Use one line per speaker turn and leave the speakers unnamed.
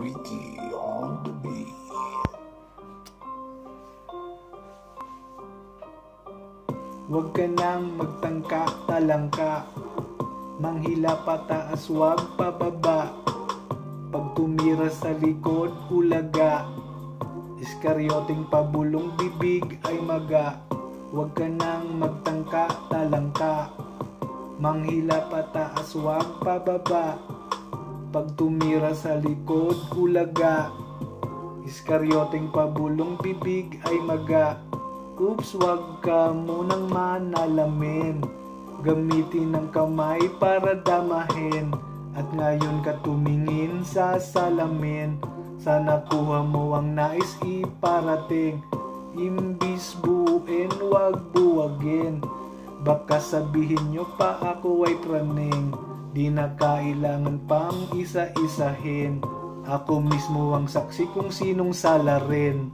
Ricky on the beat.
Huwag ka nang magtangka, talangka, manghila pataas, huwag pababa. Pag tumira sa likod, ulaga, iskaryoting pabulong bibig ay maga. Huwag ka nang magtangka, talangka, manghila pataas, huwag pababa. Pag tumira sa likod, ulaga, iskaryoting pabulong bibig ay maga. Oops, wag ka munang manalamin, gamitin ng kamay para damahin. At ngayon ka tumingin sa salamin, sana kuha mo ang nais iparating. Imbis buuin, wag buwagin, baka sabihin nyo pa ako ay praning. Di na kailangan pang isa-isahin, ako mismo ang saksi kung sinong salarin.